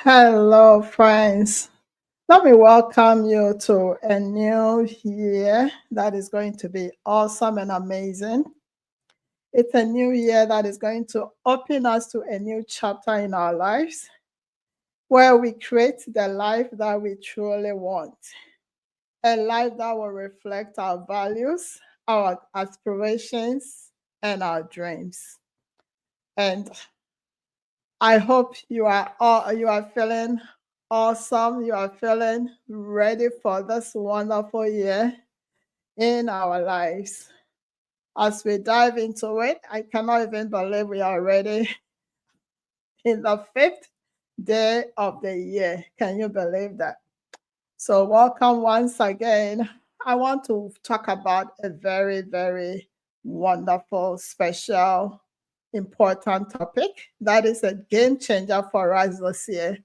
Hello, friends. Let me welcome you to a new year that is going to be awesome and amazing. It's a new year that is going to open us to a new chapter in our lives where we create the life that we truly want, a life that will reflect our values, our aspirations, and our dreams. And I hope you are feeling awesome. You are feeling ready for this wonderful year in our lives. As we dive into it, I cannot even believe we are already in the fifth day of the year. Can you believe that? So, welcome once again. I want to talk about a very, very wonderful, special, important topic that is a game changer for us this year.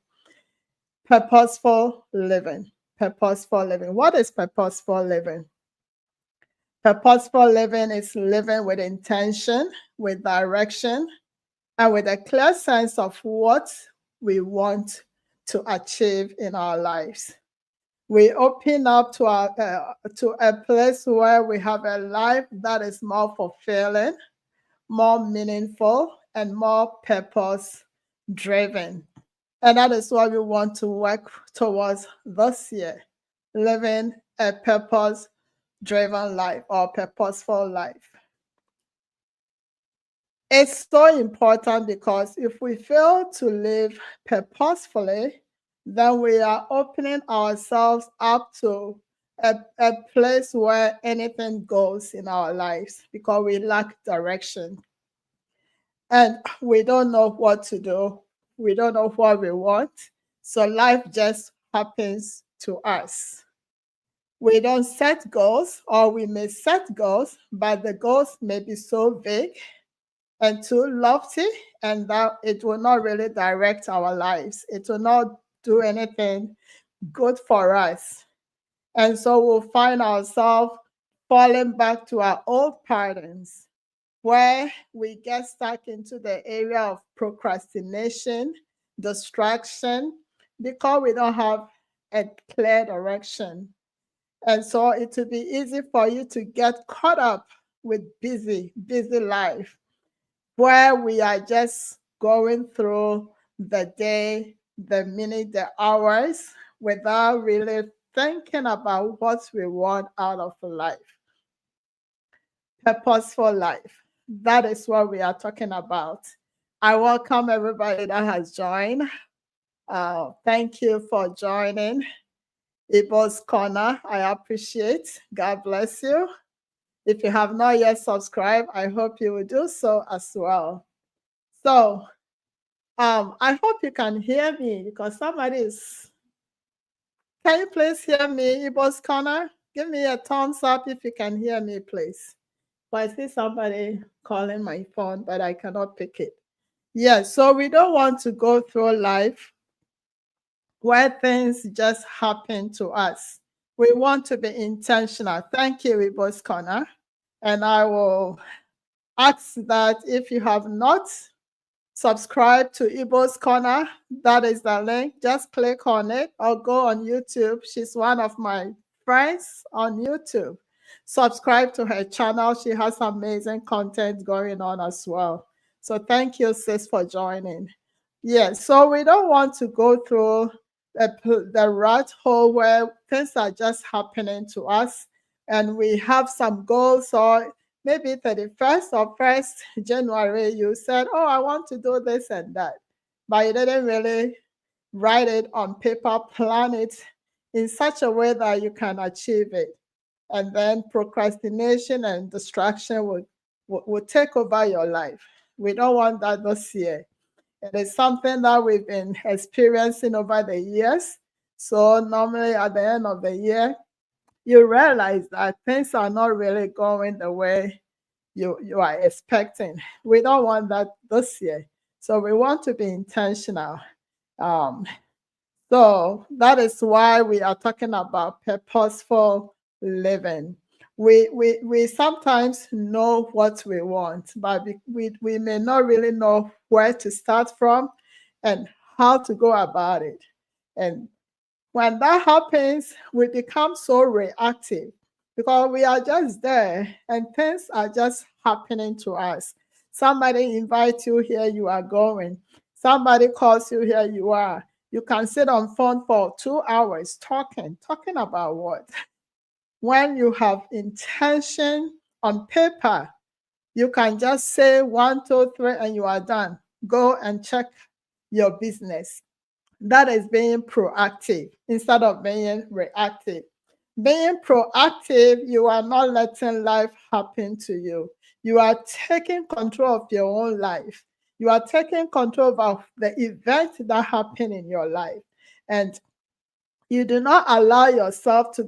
Purposeful living. Purposeful living. What is purposeful living? Purposeful living is living with intention, with direction, and with a clear sense of what we want to achieve in our lives. We open up to a place where we have a life that is more fulfilling, more meaningful, and more purpose driven. And that is what we want to work towards this year, living a purpose driven life or purposeful life. It's so important because if we fail to live purposefully, then we are opening ourselves up to a place where anything goes in our lives because we lack direction and we don't know what to do. We don't know what we want. So life just happens to us. We don't set goals, or we may set goals, but the goals may be so vague and too lofty, and that it will not really direct our lives. It will not do anything good for us. And so we'll find ourselves falling back to our old patterns where we get stuck into the area of procrastination, distraction, because we don't have a clear direction. And so it will be easy for you to get caught up with busy life where we are just going through the day, the minute, the hours without really thinking about what we want out of life. Purposeful life. That is what we are talking about. I welcome everybody that has joined. Thank you for joining Ibo's Corner. I appreciate. God bless you. If you have not yet subscribed, I hope you will do so as well. So I hope you can hear me because somebody is. Can you please hear me, Ibo's Corner? Give me a thumbs up if you can hear me, please. Well, I see somebody calling my phone, but I cannot pick it. Yes, so we don't want to go through life where things just happen to us. We want to be intentional. Thank you, Ibo's Corner. And I will ask that if you have not subscribed to Ibo's Corner, that is the link. Just click on it or go on YouTube. She's one of my friends on YouTube. Subscribe to her channel. She has amazing content going on as well. So thank you, sis, for joining. Yes, so we don't want to go through the rat hole where things are just happening to us and we have some goals, or maybe 31st or 1st January, you said, oh, I want to do this and that, but you didn't really write it on paper, plan it in such a way that you can achieve it. And then procrastination and distraction will take over your life. We don't want that this year. It is something that we've been experiencing over the years. So normally at the end of the year, you realize that things are not really going the way you are expecting. We don't want that this year. So we want to be intentional. Um, so that is why we are talking about purposeful living. We sometimes know what we want, but we may not really know where to start from and how to go about it. And when that happens, we become so reactive because we are just there and things are just happening to us. Somebody invites you here, you are going. Somebody calls you here, you are. You can sit on phone for 2 hours talking about what? When you have intention on paper, you can just say 1, 2, 3 and you are done. Go and check your business. That is being proactive instead of being reactive. Being proactive, you are not letting life happen to you. You are taking control of your own life. You are taking control of the events that happen in your life. And you do not allow yourself to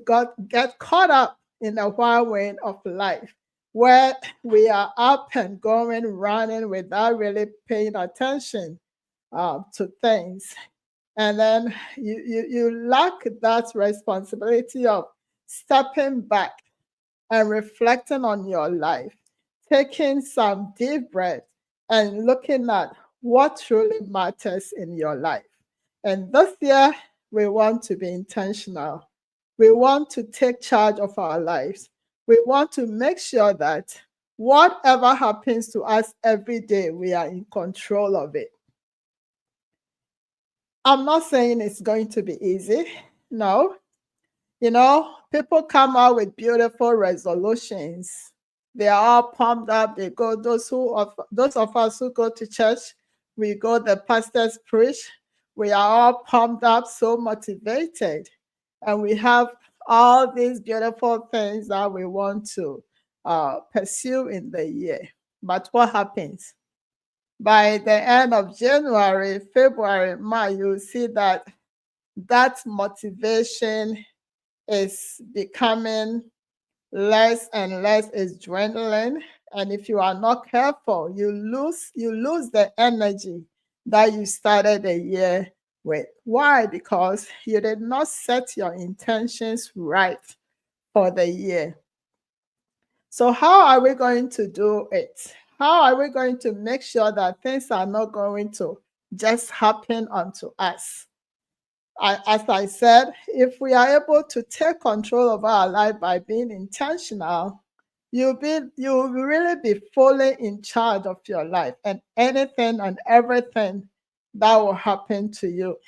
get caught up in the whirlwind of life where we are up and going, running without really paying attention to things. And then you lack that responsibility of stepping back and reflecting on your life, taking some deep breath and looking at what truly matters in your life. And this year, we want to be intentional. We want to take charge of our lives. We want to make sure that whatever happens to us every day, we are in control of it. I'm not saying it's going to be easy. No. People come out with beautiful resolutions. They are all pumped up. They go, those of us who go to church, we go, the pastors preach. We are all pumped up, so motivated. And we have all these beautiful things that we want to pursue in the year. But what happens? By the end of January, February, March, you see that motivation is becoming less and less, is dwindling. And if you are not careful, you lose the energy that you started the year with. Why? Because you did not set your intentions right for the year. So how are we going to do it? How are we going to make sure that things are not going to just happen unto us? As I said, if we are able to take control of our life by being intentional, you'll really be fully in charge of your life and anything and everything that will happen to you.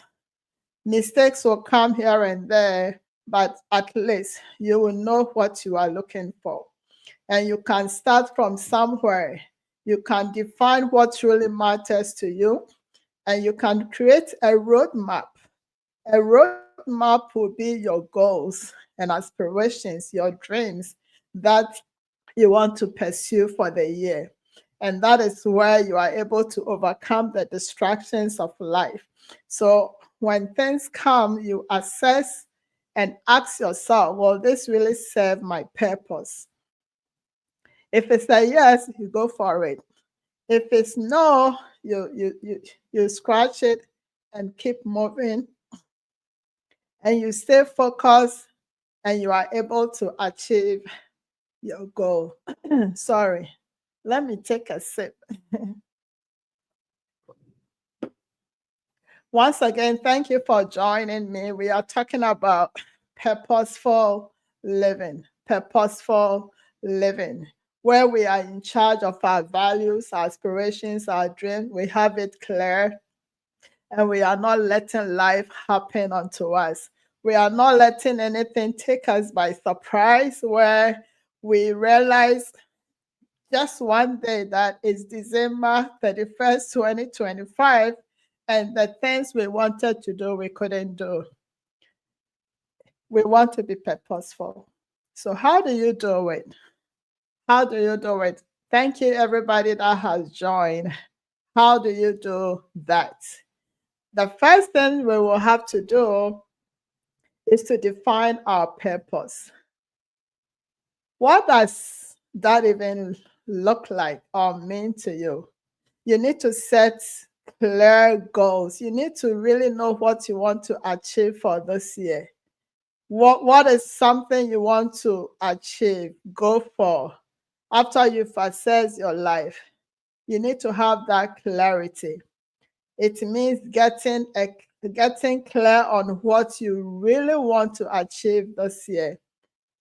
Mistakes will come here and there, but at least you will know what you are looking for. And you can start from somewhere. You can define what really matters to you, and you can create a roadmap. A roadmap will be your goals and aspirations, your dreams that you want to pursue for the year. And that is where you are able to overcome the distractions of life. So when things come, you assess and ask yourself, will this really serve my purpose? If it's a yes, you go for it. If it's no, you scratch it and keep moving, and you stay focused, and you are able to achieve your goal. Sorry, let me take a sip. Once again, thank you for joining me. We are talking about purposeful living, where we are in charge of our values, our aspirations, our dreams. We have it clear, and we are not letting life happen unto us. We are not letting anything take us by surprise, where we realize just one day that is December 31st, 2025, and the things we wanted to do, we couldn't do. We want to be purposeful. So how do you do it? How do you do it? Thank you, everybody that has joined. How do you do that? The first thing we will have to do is to define our purpose. What does that even look like or mean to you? You need to set clear goals. You need to really know what you want to achieve for this year. What is something you want to achieve? Go for. After you've assessed your life, you need to have that clarity. It means getting clear on what you really want to achieve this year.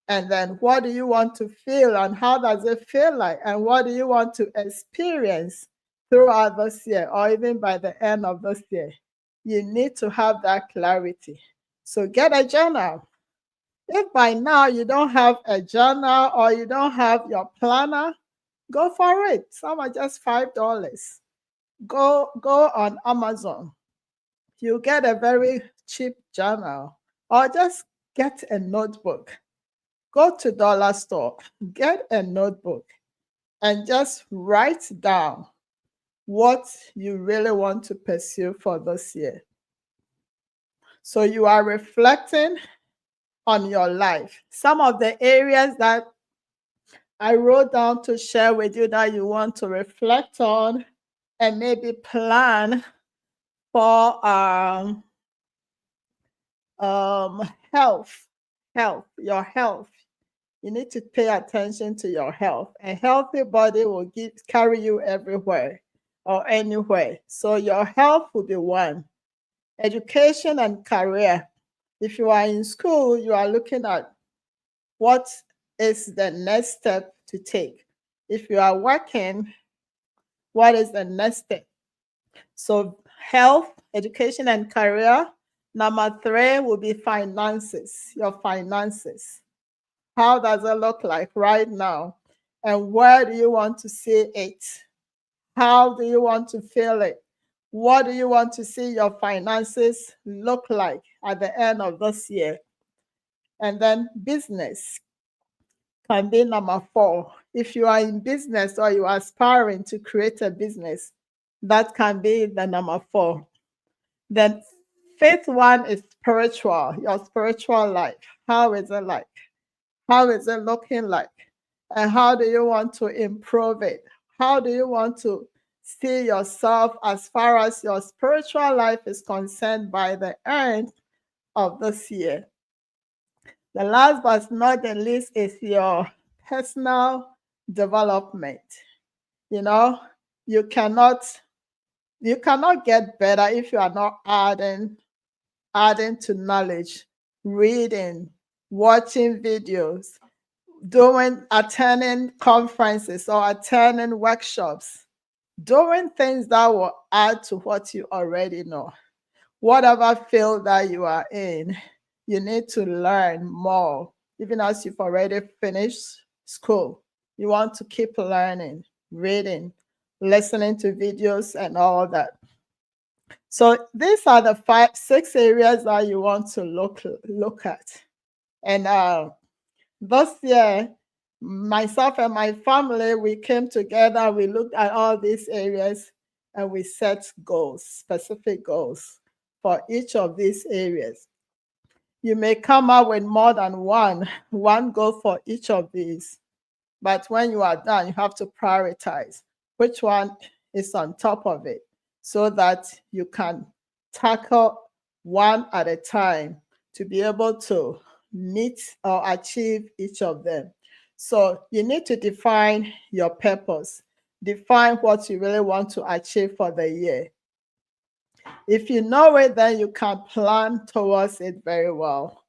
And then what do you want to feel and how does it feel like? And what do you want to experience throughout this year or even by the end of this year? You need to have that clarity. So get a journal. If by now you don't have a journal or you don't have your planner, go for it. Some are just $5. Go on Amazon. You get a very cheap journal or just get a notebook. Go to dollar store, get a notebook and just write down what you really want to pursue for this year. So you are reflecting on your life. Some of the areas that I wrote down to share with you that you want to reflect on and maybe plan for health, your health. You need to pay attention to your health. A healthy body will carry you everywhere or anywhere. So your health will be one. Education and career. If you are in school, you are looking at what is the next step to take. If you are working, what is the next step? So health, education, and career. Number 3 will be finances, your finances. How does it look like right now? And where do you want to see it? How do you want to feel it? What do you want to see your finances look like at the end of this year? And then business can be number 4. If you are in business or you are aspiring to create a business, that can be the number 4. Then 5th one is spiritual, your spiritual life. How is it like? How is it looking like? And how do you want to improve it? How do you want to see yourself as far as your spiritual life is concerned by the end of this year? The last but not the least is your personal development. You know, you cannot get better if you are not adding to knowledge, reading, watching videos, attending conferences or attending workshops, doing things that will add to what you already know. Whatever field that you are in, you need to learn more. Even as you've already finished school, you want to keep learning, reading, listening to videos and all that. So these are the 6 areas that you want to look at. And this year, myself and my family, we came together, we looked at all these areas, and we set goals, specific goals for each of these areas. You may come up with more than one goal for each of these, but when you are done, you have to prioritize which one is on top of it so that you can tackle one at a time to be able to meet or achieve each of them. So you need to define your purpose, define what you really want to achieve for the year. If you know it, then you can plan towards it very well.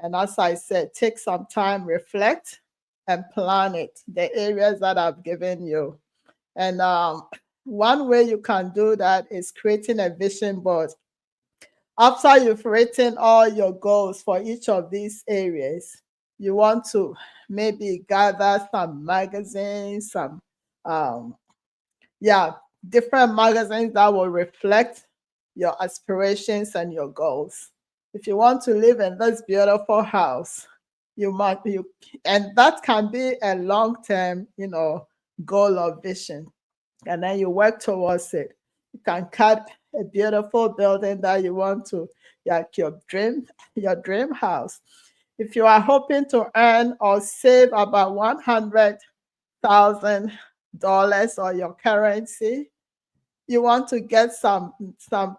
And as I said, take some time, reflect, and plan it, the areas that I've given you. And one way you can do that is creating a vision board. After you've written all your goals for each of these areas, you want to maybe gather some magazines, different magazines that will reflect your aspirations and your goals. If you want to live in this beautiful house, and that can be a long-term, goal or vision. And then you work towards it. You can cut a beautiful building that you want to, like your dream house. If you are hoping to earn or save about $100,000 or your currency, you want to get some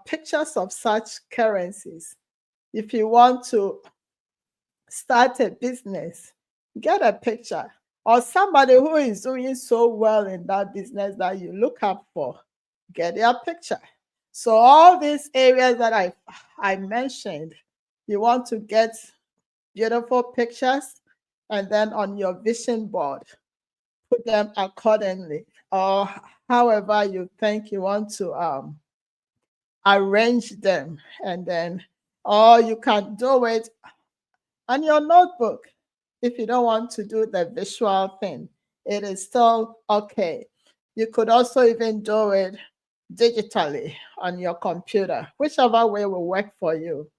pictures of such currencies. If you want to start a business, get a picture, or somebody who is doing so well in that business that you look up for, get their picture. So all these areas that I mentioned, you want to get beautiful pictures, and then on your vision board, put them accordingly, or however you think you want to arrange them. And then, or you can do it on your notebook. If you don't want to do the visual thing, it is still okay. You could also even do it digitally on your computer, whichever way will work for you.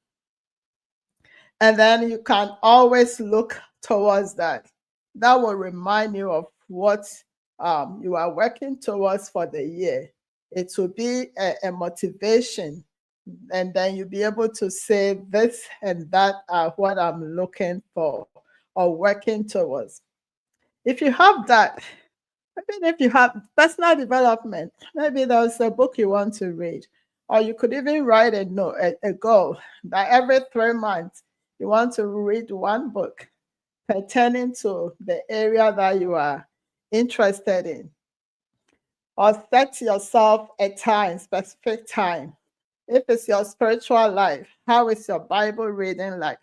And then you can always look towards that. That will remind you of what you are working towards for the year. It will be a motivation. And then you'll be able to say this and that are what I'm looking for or working towards. If you have that, even if you have personal development, maybe there's a book you want to read, or you could even write a goal that every 3 months you want to read one book pertaining to the area that you are interested in. Or set yourself a time, specific time. If it's your spiritual life, how is your Bible reading like?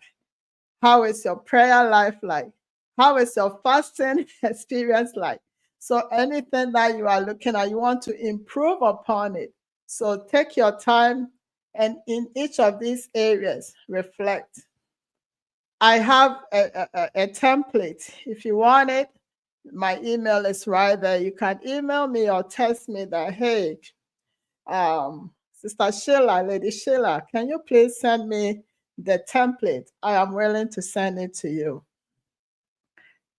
How is your prayer life like? How is your fasting experience like? So anything that you are looking at, you want to improve upon it. So take your time and in each of these areas, reflect. I have a template. If you want it, my email is right there. You can email me or text me that, hey, Sister Sheila, Lady Sheila, can you please send me the template? I am willing to send it to you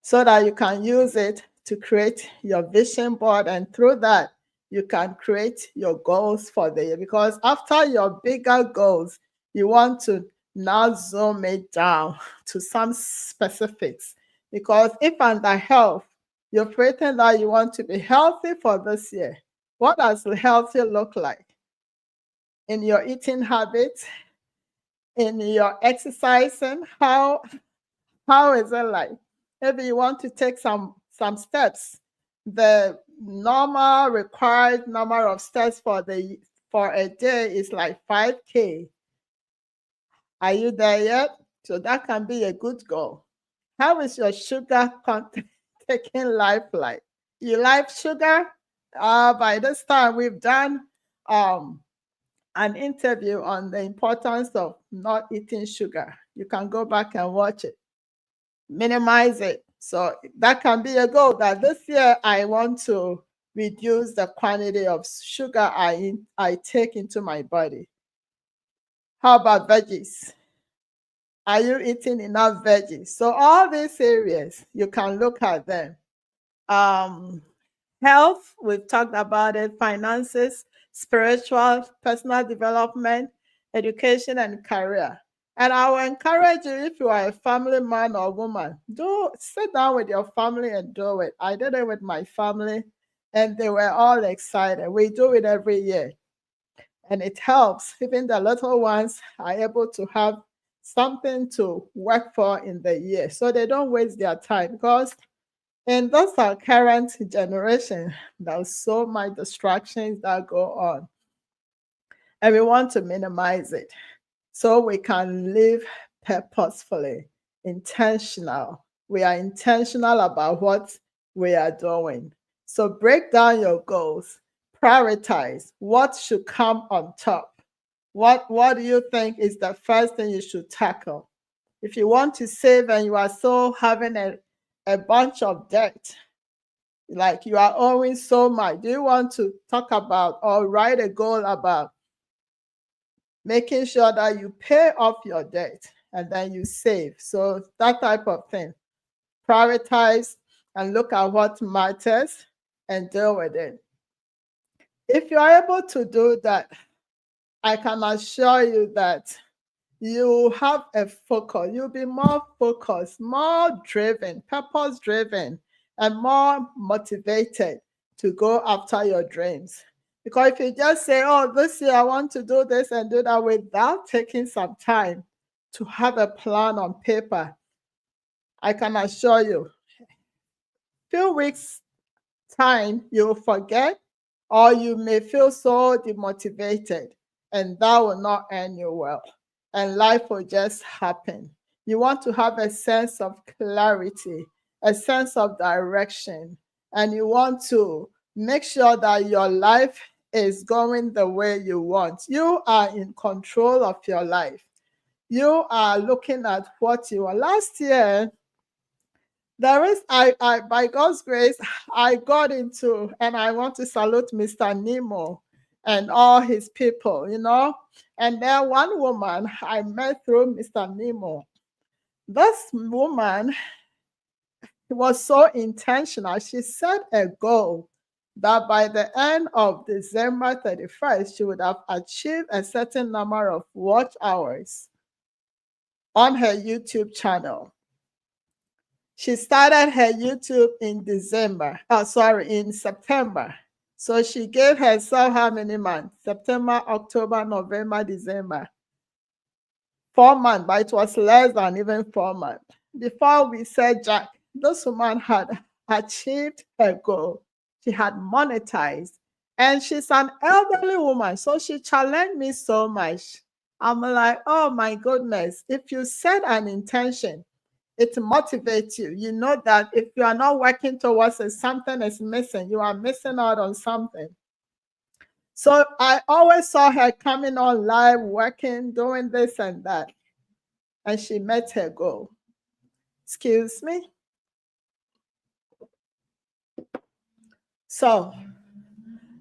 so that you can use it to create your vision board. And through that, you can create your goals for the year. Because after your bigger goals, you want to now zoom it down to some specifics. Because if under health, you're written that you want to be healthy for this year, what does healthy look like? In your eating habits, in your exercising, how is it like? Maybe you want to take some steps. The normal required number of steps for a day is like 5K. Are you there yet? So that can be a good goal. How is your sugar content taking life like? You like sugar? By this time, we've done an interview on the importance of not eating sugar. You can go back and watch it. Minimize it. So that can be a goal that this year I want to reduce the quantity of sugar I take into my body. How about veggies? Are you eating enough veggies? So all these areas, you can look at them. Health, we've talked about it, finances, spiritual, personal development, education, and career. And I will encourage you, if you are a family man or woman, do sit down with your family and do it. I did it with my family, and they were all excited. We do it every year, and it helps. Even the little ones are able to have something to work for in the year, so they don't waste their time. Because in this our current generation, there's so much distractions that go on, and we want to minimize it so we can live purposefully, intentional. We are intentional about what we are doing. So break down your goals, prioritize what should come on top. What do you think is the first thing you should tackle? If you want to save and you are still having a bunch of debt, like you are owing so much, do you want to talk about or write a goal about making sure that you pay off your debt and then you save? So that type of thing. Prioritize and look at what matters and deal with it. If you are able to do that, I can assure you that you have a focus. You'll be more focused, more driven, purpose driven, and more motivated to go after your dreams. Because if you just say, oh, this year I want to do this and do that without taking some time to have a plan on paper, I can assure you, few weeks time you'll forget, or you may feel so demotivated. and that will not end you well. And life will just happen. You want to have a sense of clarity, a sense of direction, and you want to make sure that your life is going the way you want. You are in control of your life. You are looking at what you want. Last year, there is, I by God's grace, I got into, and I want to salute Mr. Nemo and all his people, And then one woman I met through Mr. Nemo. This woman was so intentional. She set a goal that by the end of December 31st, she would have achieved a certain number of watch hours on her YouTube channel. She started her YouTube in in September. So she gave herself how many months? September, October, November, December. 4 months, but it was less than even 4 months. Before we said Jack, this woman had achieved her goal. She had monetized. And she's an elderly woman. So she challenged me so much. I'm like, oh my goodness, if you set an intention, it motivates you. You know that if you are not working towards it, something is missing. You are missing out on something. So I always saw her coming on live, working, doing this and that. And she met her goal. Excuse me. So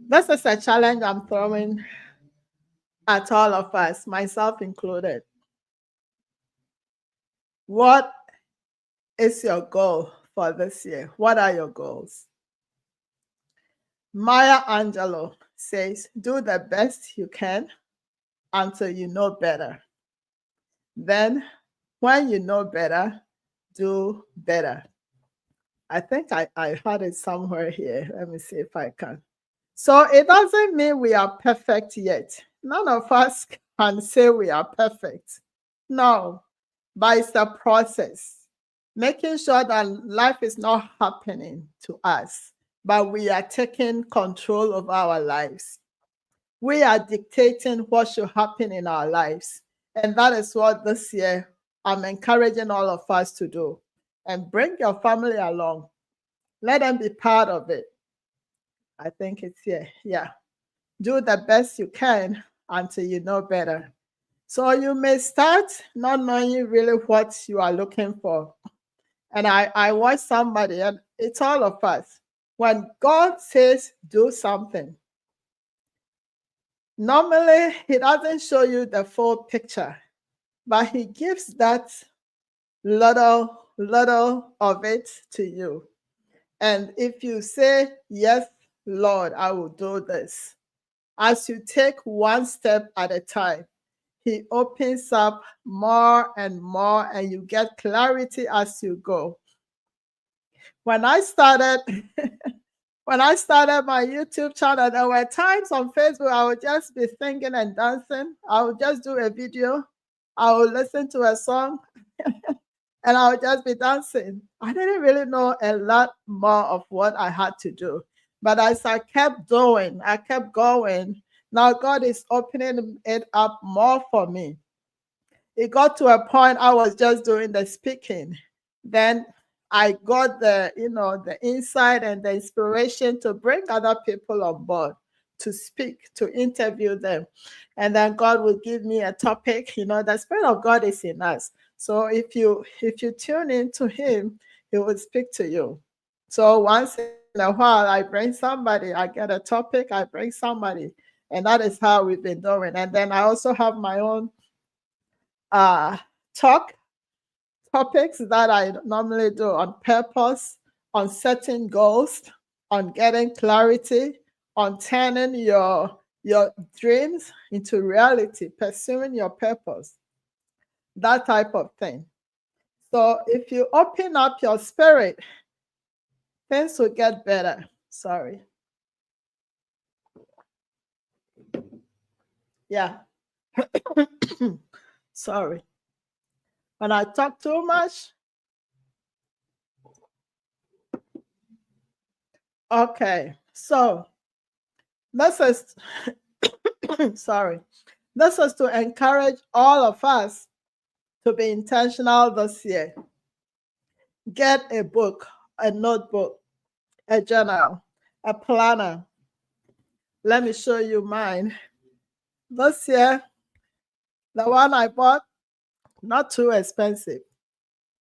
this is a challenge I'm throwing at all of us, myself included. What is your goal for this year? What are your goals? Maya Angelou says, do the best you can until you know better. Then, when you know better, do better. I think I had it somewhere here. Let me see if I can. So it doesn't mean we are perfect yet. None of us can say we are perfect. No, but it's a process. Making sure that life is not happening to us, but we are taking control of our lives. We are dictating what should happen in our lives. And that is what this year I'm encouraging all of us to do. And bring your family along. Let them be part of it. I think it's here. Yeah. Do the best you can until you know better. So you may start not knowing really what you are looking for. And I watched somebody, and it's all of us. When God says do something, normally he doesn't show you the full picture, but he gives that little of it to you. And if you say, yes, Lord, I will do this, as you take one step at a time, he opens up more and more, and you get clarity as you go. When I started my YouTube channel, there were times on Facebook I would just be singing and dancing. I would just do a video. I would listen to a song and I would just be dancing. I didn't really know a lot more of what I had to do. But as I kept going, I kept going. Now God is opening it up more for me. It got to a point I was just doing the speaking. Then I got the insight and the inspiration to bring other people on board to speak, to interview them. And then God will give me a topic. The Spirit of God is in us. So if you tune into him, he will speak to you. So once in a while, I bring somebody, I get a topic, I bring somebody. And that is how we've been doing. And then I also have my own topics that I normally do on purpose, on setting goals, on getting clarity, on turning your dreams into reality, pursuing your purpose, that type of thing. So if you open up your spirit, things will get better. Sorry. Yeah. Sorry. When I talk too much. Okay. So this is sorry. This is to encourage all of us to be intentional this year. Get a book, a notebook, a journal, a planner. Let me show you mine. This year, the one I bought, not too expensive,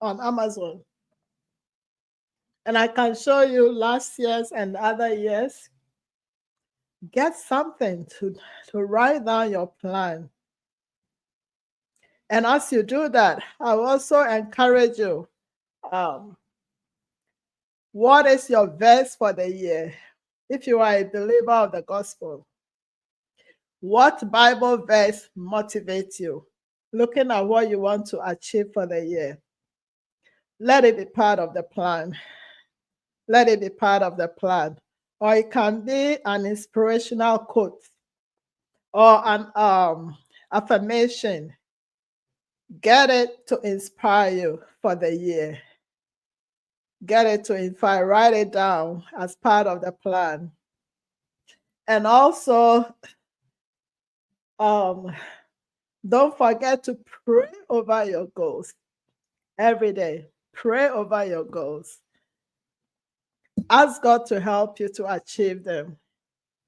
on Amazon. And I can show you last year's and other years. Get something to write down your plan. And as you do that, I will also encourage you. What is your verse for the year? If you are a believer of the gospel, what Bible verse motivates you? Looking at what you want to achieve for the year. Let it be part of the plan. Let it be part of the plan. Or it can be an inspirational quote or an affirmation. Get it to inspire you for the year. Get it to inspire. Write it down as part of the plan. And also, don't forget to pray over your goals every day. Pray over your goals. Ask God to help you to achieve them,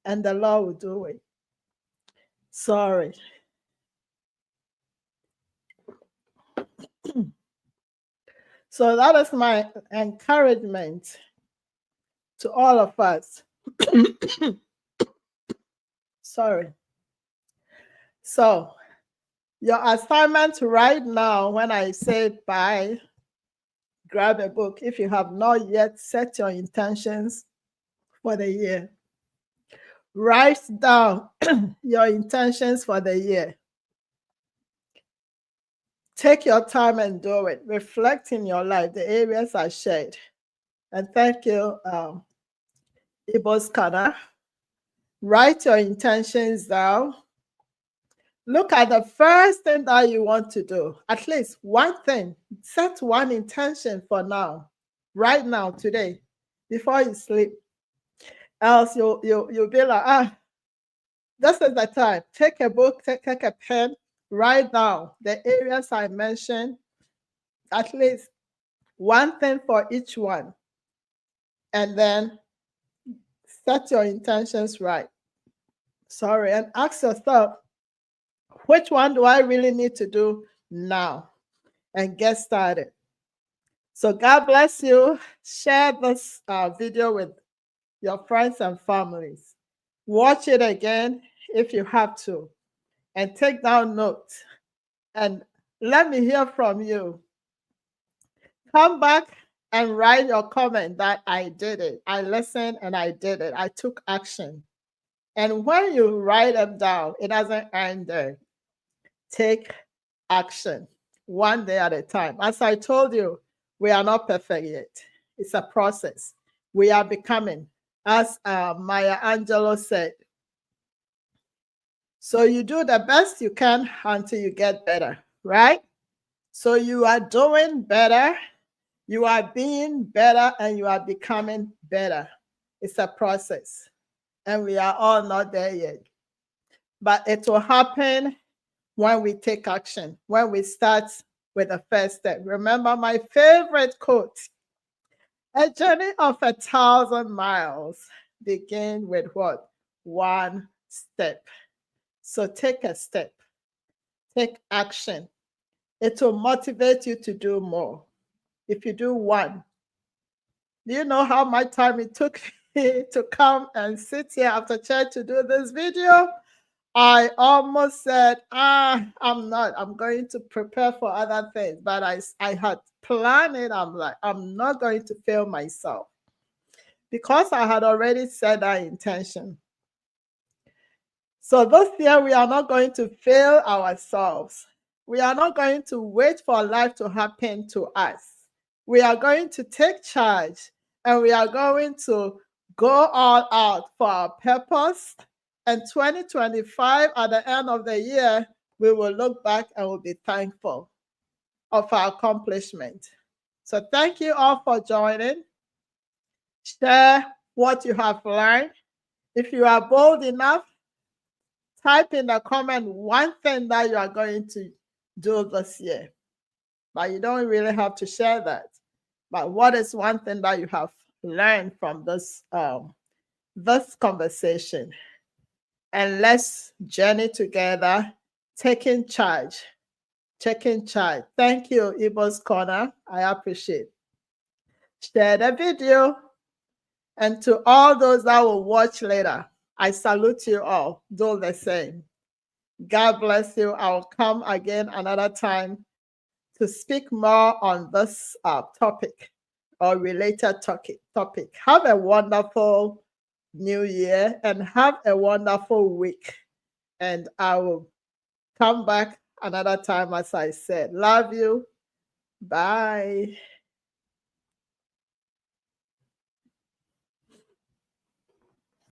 and the Lord will do it. Sorry. So that is my encouragement to all of us. Sorry. So your assignment right now, when I say bye, grab a book. If you have not yet set your intentions for the year, write down your intentions for the year. Take your time and do it. Reflect in your life, the areas I shared. And thank you, Iboskana. Write your intentions down. Look at the first thing that you want to do. At least one thing. Set one intention for now. Right now, today, before you sleep. Else you'll be like, this is the time. Take a book, take a pen, write down the areas I mentioned, at least one thing for each one. And then set your intentions right. Sorry, and ask yourself, which one do I really need to do now? And get started. So God bless you. Share this video with your friends and families. Watch it again if you have to. And take down notes. And let me hear from you. Come back and write your comment that I did it. I listened and I did it. I took action. And when you write them down, it doesn't end there. Take action one day at a time. As I told you, we are not perfect yet. It's a process. We are becoming, as Maya Angelou said. So you do the best you can until you get better, right? So you are doing better, you are being better, and you are becoming better. It's a process, and we are all not there yet. But it will happen when we take action, when we start with the first step. Remember my favorite quote, a journey of 1,000 miles begin with what? One step. So take a step, take action. It will motivate you to do more. If you do one, do you know how much time it took me to come and sit here after church to do this video? I almost said, I'm going to prepare for other things, but I had planned it. I'm like, I'm not going to fail myself because I had already set that intention. So this year, we are not going to fail ourselves. We are not going to wait for life to happen to us. We are going to take charge, and we are going to go all out for our purpose. And 2025, at the end of the year, we will look back and will be thankful of our accomplishment. So thank you all for joining. Share what you have learned. If you are bold enough, type in the comment one thing that you are going to do this year. But you don't really have to share that. But what is one thing that you have learned from this conversation? And let's journey together, taking charge. Taking charge. Thank you, Ibo's Corner. I appreciate. Share the video. And to all those that will watch later, I salute you all. Do the same. God bless you. I'll come again another time to speak more on this topic or related topic. Have a wonderful new year and have a wonderful week. And I will come back another time, as I said. Love you. Bye.